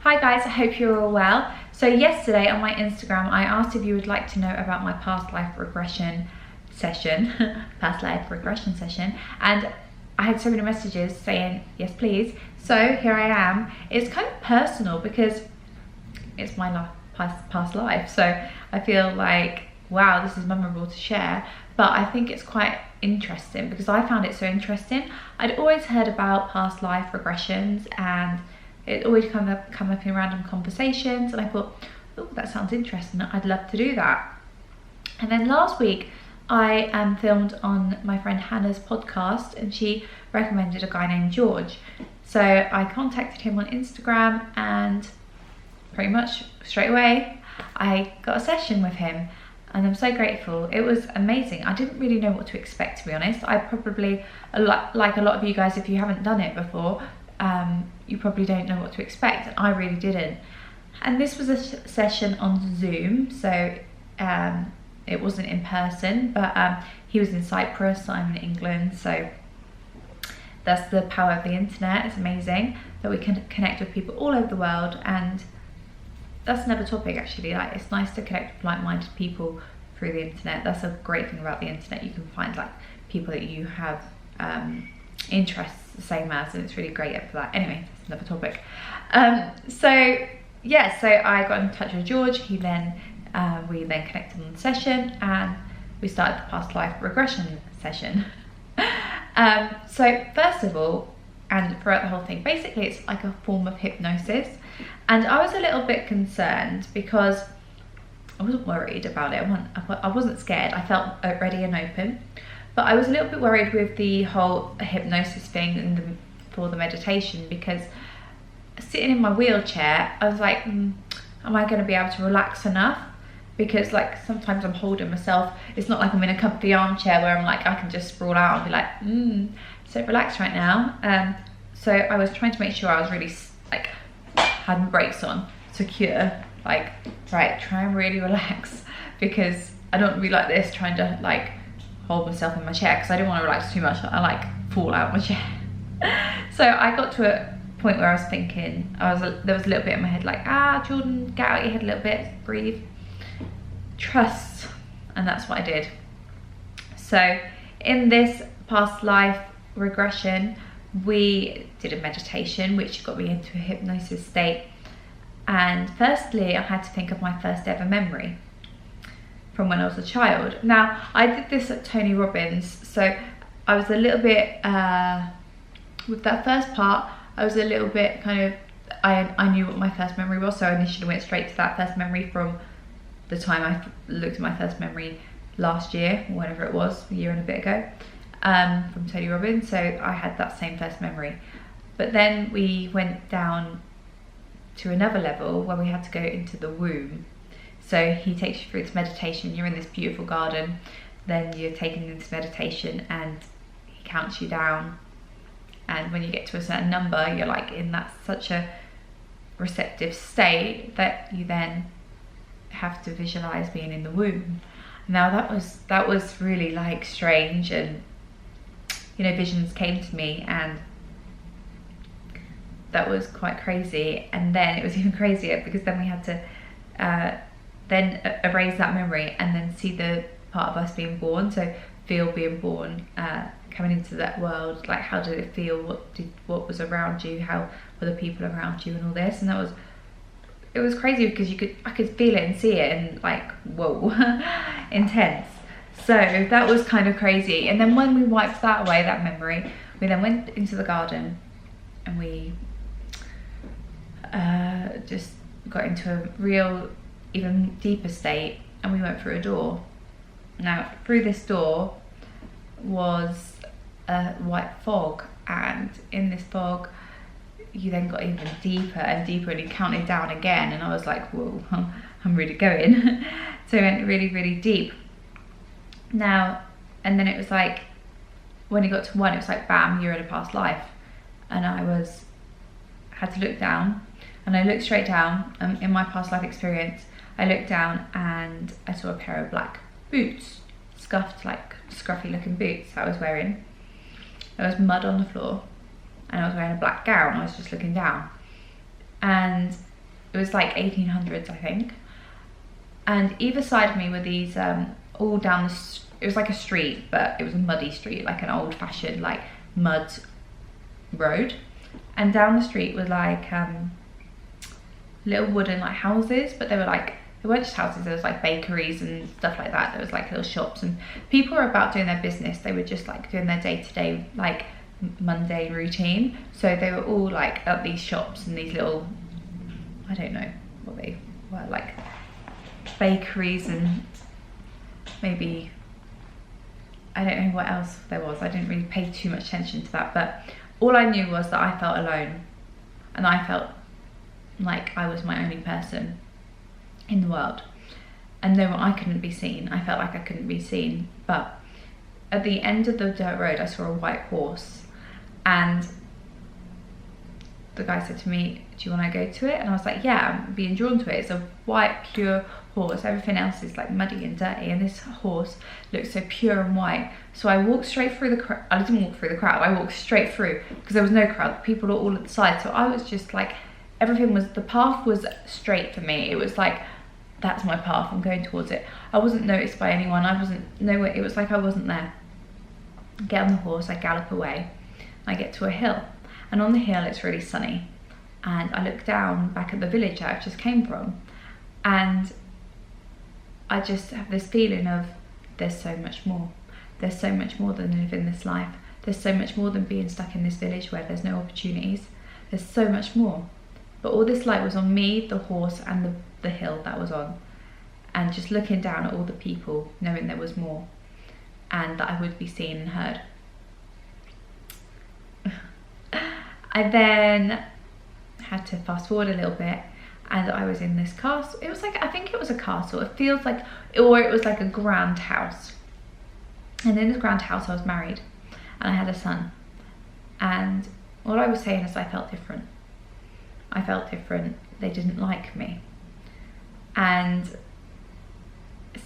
Hi guys, I hope you're all well. So yesterday on my Instagram, I asked if you would like to know about my past life regression session, and I had so many messages saying, yes please. So here I am. It's kind of personal because it's my past life. So I feel like, wow, this is memorable to share. But I think it's quite interesting because I found it so interesting. I'd always heard about past life regressions and it always come up in random conversations, and I thought, oh, that sounds interesting, I'd love to do that. And then last week I filmed on my friend Hannah's podcast, and she recommended a guy named George. So I contacted him on Instagram, and pretty much straight away I got a session with him, and I'm so grateful. It was amazing. I didn't really know what to expect, to be honest. I probably, like a lot of you guys, if you haven't done it before, you probably don't know what to expect, and I really didn't. And this was a session on Zoom, so it wasn't in person, but he was in Cyprus, I'm in England, so that's the power of the internet. It's amazing that we can connect with people all over the world, and that's another topic actually. Like, it's nice to connect with like-minded people through the internet. That's a great thing about the internet. You can find like people that you have interests the same as, and it's really great for that. Anyway, that's another topic. So I got in touch with George. We then connected on the session, and we started the past life regression session. So first of all, and throughout the whole thing, basically it's like a form of hypnosis, and I was a little bit concerned because I wasn't worried about it. I wasn't scared. I felt ready and open. But I was a little bit worried with the whole hypnosis thing and for the meditation, because sitting in my wheelchair, I was like, am I going to be able to relax enough? Because like sometimes I'm holding myself. It's not like I'm in a comfy armchair where I'm like, I can just sprawl out and be like, so relaxed right now. So I was trying to make sure I was really like, had my brakes on, secure, like, right, try and really relax, because I don't want to be like this trying to like hold myself in my chair, because I didn't want to relax too much. I like fall out of my chair. So I got to a point where I was thinking, there was a little bit in my head like, Jordan, get out your head a little bit, breathe, trust, and that's what I did. So in this past life regression, we did a meditation which got me into a hypnosis state, and firstly I had to think of my first ever memory from when I was a child. Now, I did this at Tony Robbins, so I was a little bit, with that first part, I was a little bit kind of, I knew what my first memory was, so I initially went straight to that first memory from the time I looked at my first memory last year, or whenever it was, a year and a bit ago, from Tony Robbins, so I had that same first memory. But then we went down to another level where we had to go into the womb. So he takes you through this meditation. You're in this beautiful garden, then you're taken into meditation, and he counts you down, and when you get to a certain number, you're like in that such a receptive state that you then have to visualize being in the womb. Now that was really like strange, and you know, visions came to me, and that was quite crazy. And then it was even crazier because then we had to then erase that memory and then see the part of us being born, so feel being born, coming into that world, like how did it feel, what was around you, how were the people around you, and all this. And it was crazy because I could feel it and see it, and like, whoa, intense. So that was kind of crazy. And then when we wiped that away, that memory, we then went into the garden, and we just got into a real, even deeper state, and we went through a door. Now through this door was a white fog, and in this fog you then got even deeper and deeper, and you counted down again, and I was like, whoa, I'm really going. So it went really, really deep. Now, and then it was like, when it got to 1, it was like, bam, you're in a past life. And I had to look down, and I looked straight down. In my past life experience, I looked down and I saw a pair of black boots, scuffed, like scruffy looking boots I was wearing. There was mud on the floor, and I was wearing a black gown. I was just looking down, and It was like 1800s, I think. And either side of me were these all down it was like a street, but it was a muddy street, like an old-fashioned like mud road. And down the street were like little wooden like houses, but they weren't just houses, there was like bakeries and stuff like that. There was like little shops, and people were about doing their business. They were just like doing their day-to-day like mundane routine. So they were all like at these shops and these little, I don't know what they were, like bakeries, and maybe, I don't know what else there was. I didn't really pay too much attention to that, but all I knew was that I felt alone, and I felt like I was my only person in the world, and no, I couldn't be seen. I felt like I couldn't be seen. But at the end of the dirt road, I saw a white horse, and the guy said to me, do you want to go to it? And I was like, yeah, I'm being drawn to it. It's a white, pure horse. Everything else is like muddy and dirty, and this horse looks so pure and white. So I walked straight through the crowd. I didn't walk through the crowd, I walked straight through, because there was no crowd. People were all at the side. So I was just like, the path was straight for me. It was like, that's my path, I'm going towards it. I wasn't noticed by anyone. I wasn't nowhere. It was like I wasn't there. I get on the horse, I gallop away. I get to a hill, and on the hill it's really sunny, and I look down back at the village that I've just came from, and I just have this feeling of, there's so much more. There's so much more than living this life. There's so much more than being stuck in this village where there's no opportunities. There's so much more. But all this light was on me, the horse, and the hill that was on, and just looking down at all the people, knowing there was more, and that I would be seen and heard. I then had to fast forward a little bit, and I was in this castle. It was like, I think it was a castle. It feels like, or it was like a grand house. And in this grand house I was married, and I had a son. And all I was saying is I felt different. I felt different. They didn't like me. And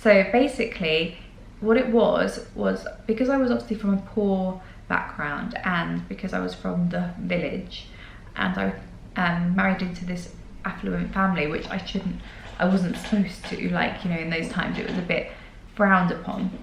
so basically what it was because I was obviously from a poor background, and because I was from the village, and I married into this affluent family, which I wasn't supposed to, like, you know, in those times it was a bit frowned upon,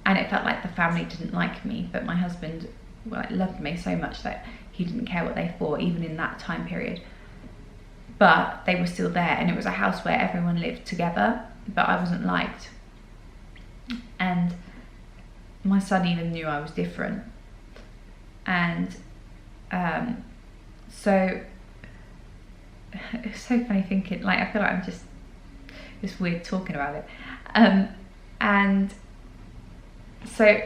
and it felt like the family didn't like me. But my husband, like, loved me so much that he didn't care what they thought, even in that time period. But they were still there, and it was a house where everyone lived together, but I wasn't liked. And my son even knew I was different. And so it's so funny thinking, like, I feel like I'm just, it's weird talking about it. And so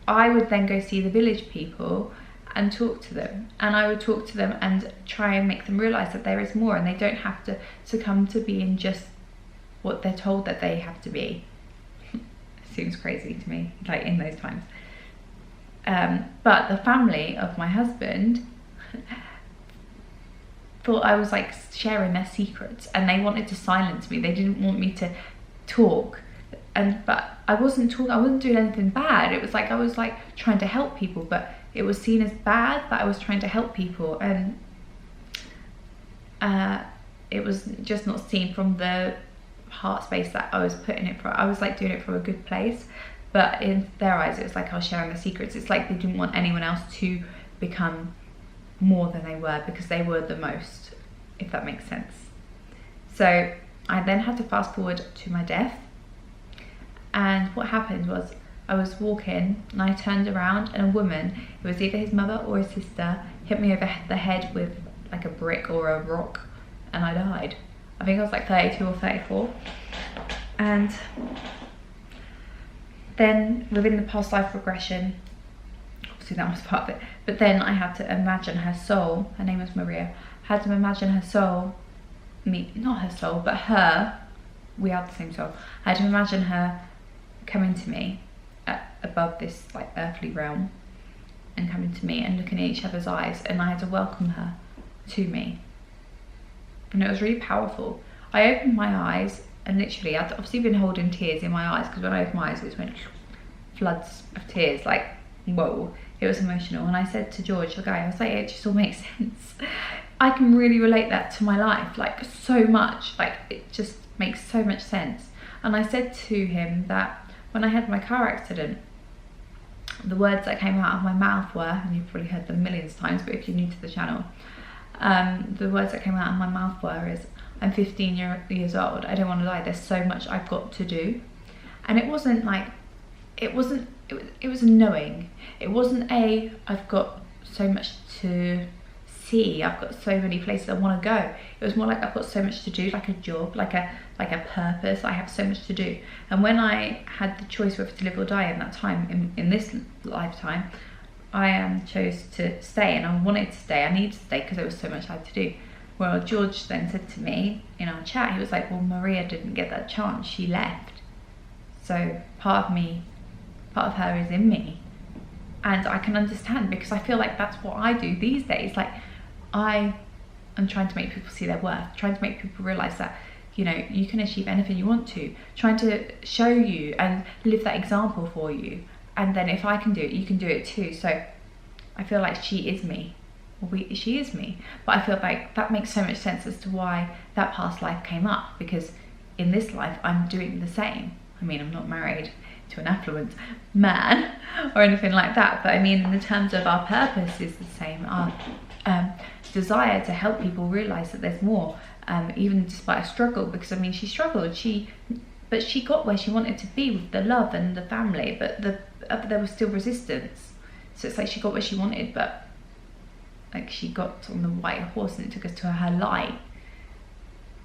I would then go see the village people and talk to them, and I would talk to them and try and make them realize that there is more, and they don't have to succumb to being just what they're told that they have to be. Seems crazy to me, like, in those times. But the family of my husband thought I was like sharing their secrets, and they wanted to silence me. They didn't want me to talk, but I wasn't talking. I wasn't doing anything bad. It was like I was like trying to help people, but it was seen as bad that I was trying to help people, and it was just not seen from the heart space that I was putting it from. I was like doing it from a good place, but in their eyes it was like I was sharing their secrets. It's like they didn't want anyone else to become more than they were, because they were the most, if that makes sense. So I then had to fast forward to my death, and what happened was I was walking and I turned around, and a woman, it was either his mother or his sister, hit me over the head with like a brick or a rock, and I died. I think I was like 32 or 34. And then within the past life regression, obviously that was part of it, but then I had to imagine her soul, her name was Maria, I had to imagine her soul, not her soul, but her, we are the same soul, I had to imagine her coming to me above this like earthly realm, and coming to me and looking at each other's eyes, and I had to welcome her to me. And it was really powerful. I opened my eyes, and literally I'd obviously been holding tears in my eyes, because when I opened my eyes it just went floods of tears, like, whoa, it was emotional. And I said to George, the guy, I was like, it just all makes sense. I can really relate that to my life, like so much, like it just makes so much sense. And I said to him that when I had my car accident, the words that came out of my mouth were, and you've probably heard them millions of times, but if you're new to the channel, the words that came out of my mouth were is, I'm 15 years old, I don't want to die, there's so much I've got to do. And it wasn't like, it was a knowing. It wasn't a, I've got so much to see, I've got so many places I want to go. It was more like, I've got so much to do, like a job, like a purpose. I have so much to do. And when I had the choice whether to live or die in that time, in this lifetime, I chose to stay, and I wanted to stay. I needed to stay because there was so much I had to do. Well, George then said to me in our chat, he was like, well, Maria didn't get that chance, she left. So part of her is in me. And I can understand, because I feel like that's what I do these days. Like, I am trying to make people see their worth, trying to make people realize that, you know, you can achieve anything you want to, trying to show you and live that example for you. And then if I can do it, you can do it too. So I feel like she is me. She is me. But I feel like that makes so much sense as to why that past life came up, because in this life I'm doing the same. I mean, I'm not married to an affluent man or anything like that, but I mean, in the terms of our purpose is the same. Our desire to help people realize that there's more, even despite a struggle, because I mean, she struggled, but she got where she wanted to be with the love and the family, but there was still resistance. So it's like she got where she wanted, but like she got on the white horse and it took us to her light.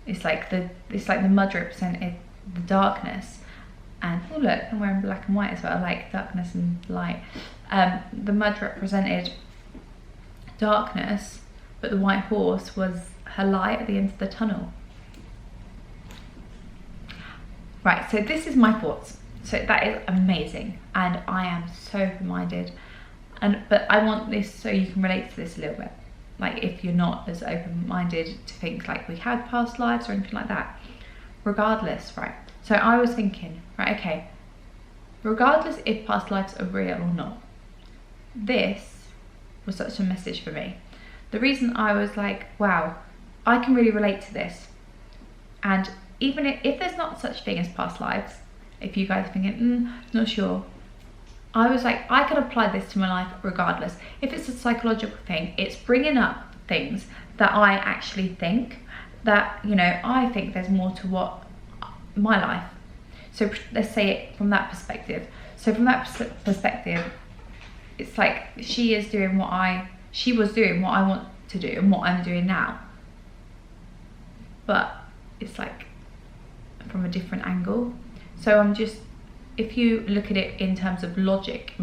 It's like the mud represented the darkness. And oh look, I'm wearing black and white as well, like darkness and light. The mud represented darkness, but the white horse was her light at the end of the tunnel. Right, so this is my thoughts. So that is amazing, and I am so open-minded. But I want this so you can relate to this a little bit. Like, if you're not as open-minded to things like we had past lives or anything like that. Regardless, right? So I was thinking, right, okay, regardless if past lives are real or not, this was such a message for me. The reason I was like, wow, I can really relate to this. And even if there's not such thing as past lives, if you guys are thinking, not sure, I was like, I can apply this to my life regardless. If it's a psychological thing, it's bringing up things that I actually think, that, you know, I think there's more to what my life. So let's say it from that perspective. So from that perspective, it's like she was doing what I want to do and what I'm doing now. But it's like from a different angle. So I'm just, if you look at it in terms of logic,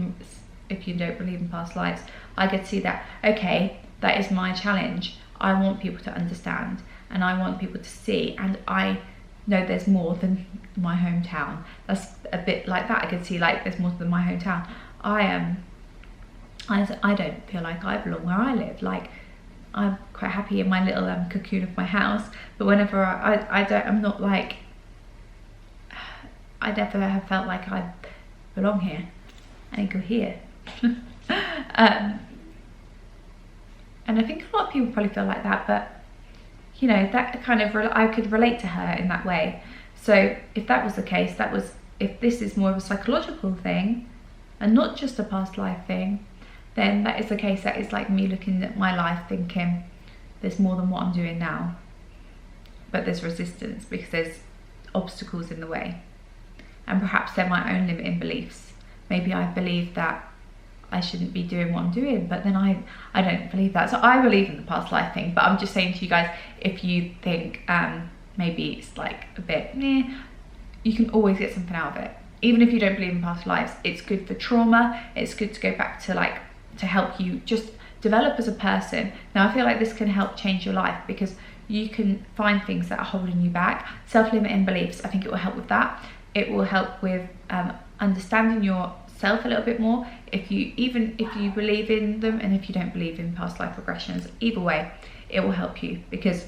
if you don't believe in past lives, I could see that, okay, that is my challenge. I want people to understand, and I want people to see, and I know there's more than my hometown. That's a bit like that. I could see like there's more than my hometown. I don't feel like I belong where I live. Like, I'm quite happy in my little cocoon of my house, but whenever I'm not like, I never have felt like I belong here. I go here. And I think a lot of people probably feel like that, but you know, that kind of, I could relate to her in that way. So if that was the case, if this is more of a psychological thing and not just a past life thing, then that is the case. That is like me looking at my life thinking there's more than what I'm doing now, but there's resistance because there's obstacles in the way, and perhaps they're my own limiting beliefs. Maybe I believe that I shouldn't be doing what I'm doing, but then I don't believe that. So I believe in the past life thing, but I'm just saying to you guys, if you think maybe it's like a bit meh, you can always get something out of it. Even if you don't believe in past lives, it's good for trauma. It's good to go back to, like, to help you just develop as a person. Now I feel like this can help change your life, because you can find things that are holding you back. Self-limiting beliefs, I think it will help with that. It will help with understanding yourself a little bit more, even if you believe in them, and if you don't believe in past life regressions. Either way, it will help you, because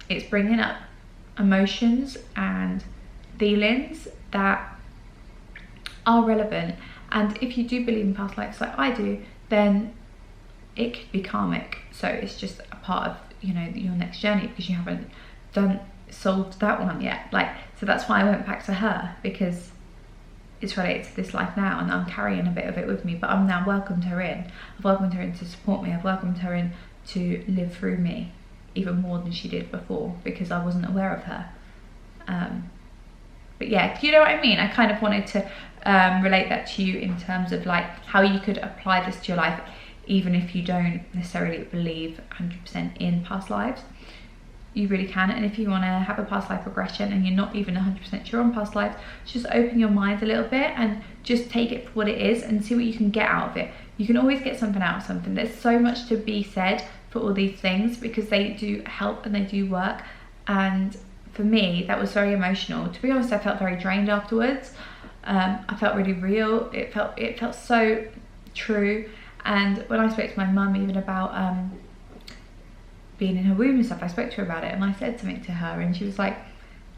it's bringing up emotions and feelings that are relevant. And if you do believe in past lives like I do, then it could be karmic. So it's just a part of you know, your next journey, because you haven't solved that one yet. Like, so that's why I went back to her, because it's related to this life now, and I'm carrying a bit of it with me, but I'm now welcomed her in. I've welcomed her in to support me. I've welcomed her in to live through me even more than she did before, because I wasn't aware of her. But yeah, do you know what I mean? I kind of wanted to relate that to you in terms of like how you could apply this to your life, even if you don't necessarily believe 100% in past lives. You really can. And if you want to have a past life regression and you're not even 100% sure on past lives, just open your mind a little bit and just take it for what it is and see what you can get out of it. You can always get something out of something. There's so much to be said for all these things, because they do help and they do work. And for me, that was very emotional. To be honest, I felt very drained afterwards. I felt really real. It felt so true. And when I spoke to my mum even about being in her womb and stuff, I spoke to her about it, and I said something to her, and she was like,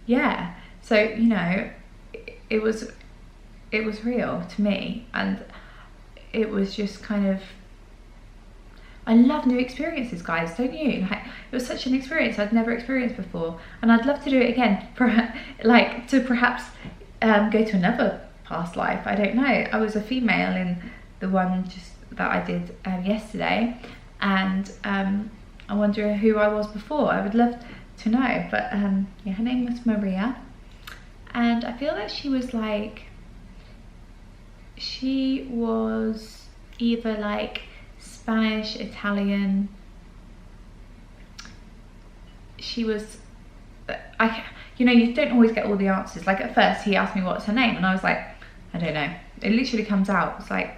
yeah. So, you know, it was real to me, and it was just kind of, I love new experiences, guys, don't you? Like, it was such an experience I'd never experienced before, and I'd love to do it again, like to perhaps go to another past life. I don't know. I was a female in the one just that I did yesterday, and I wonder who I was before. I would love to know. But yeah, her name was Maria, and I feel that she was either like Spanish, Italian. She was, you know, you don't always get all the answers. Like at first he asked me what's her name, and I was like, I don't know. It literally comes out. It's like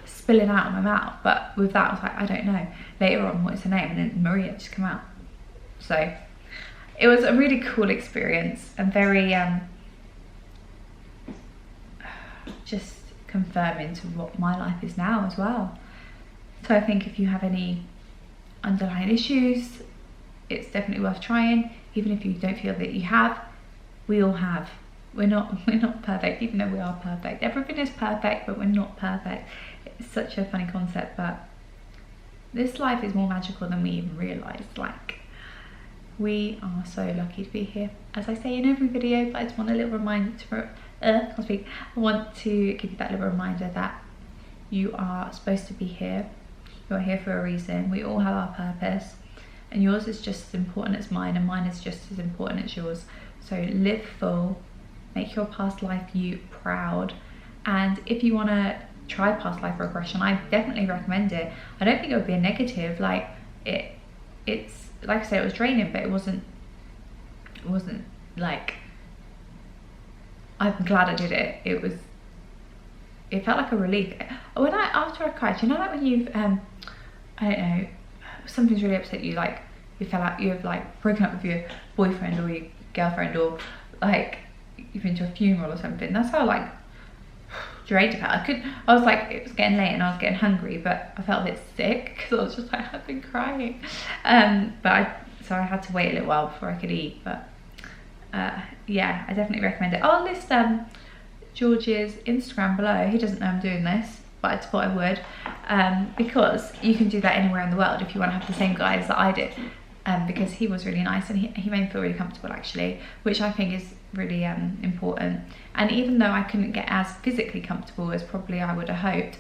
spilling out of my mouth. But with that, I was like, I don't know. Later on, what is her name? And then Maria just came out. So it was a really cool experience, and very just confirming to what my life is now as well. So I think if you have any underlying issues, it's definitely worth trying. Even if you don't feel that you have, we all have. We're not perfect, even though we are perfect. Everything is perfect, but we're not perfect. It's such a funny concept, but this life is more magical than we even realise. Like, we are so lucky to be here, as I say in every video. But I just want a little reminder I want to give you that little reminder that you are supposed to be here. You're here for a reason. We all have our purpose, and yours is just as important as mine, and mine is just as important as yours. So live full, make your past life you proud. And if you want to try past life regression, I definitely recommend it. I don't think it would be a negative. Like, it's like I said, it was draining, but it wasn't like, I'm glad I did it. It felt like a relief. After I cried, you know, like when you've I don't know, something's really upset you, like you've like broken up with your boyfriend or your girlfriend, or like you've been to a funeral or something. That's how like drained I felt. I was like, it was getting late and I was getting hungry, but I felt a bit sick because I was just like, I've been crying. So I had to wait a little while before I could eat. But yeah, I definitely recommend it. I'll list George's Instagram below. He doesn't know I'm doing this, but I thought I would, because you can do that anywhere in the world if you want to have the same guides that I did, because he was really nice, and he made me feel really comfortable actually, which I think is really important. And even though I couldn't get as physically comfortable as probably I would have hoped,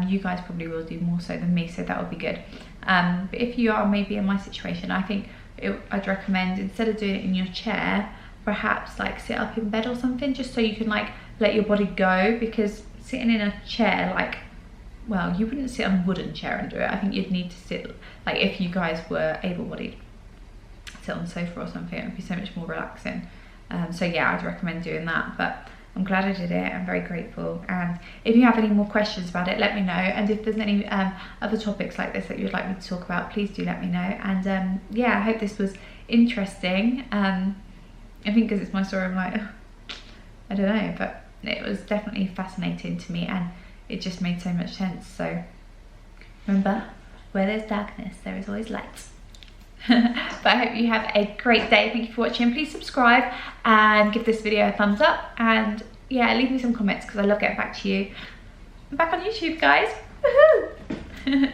you guys probably will do more so than me, so that would be good. But if you are maybe in my situation, I think I'd recommend, instead of doing it in your chair, perhaps like sit up in bed or something, just so you can like let your body go, because sitting in a chair, like, well, you wouldn't sit on a wooden chair and do it. I think you'd need to sit, like if you guys were able-bodied, sit on the sofa or something. It would be so much more relaxing. So yeah, I'd recommend doing that. But I'm glad I did it. I'm very grateful. And if you have any more questions about it, let me know. And if there's any other topics like this that you'd like me to talk about, please do let me know. And yeah, I hope this was interesting. I think because it's my story, I'm like, I don't know, but it was definitely fascinating to me, and it just made so much sense. So remember, where there's darkness, there is always light. But I hope you have a great day. Thank you for watching. Please subscribe and give this video a thumbs up, and yeah, leave me some comments because I love getting back to you. I'm back on YouTube, guys. Woohoo!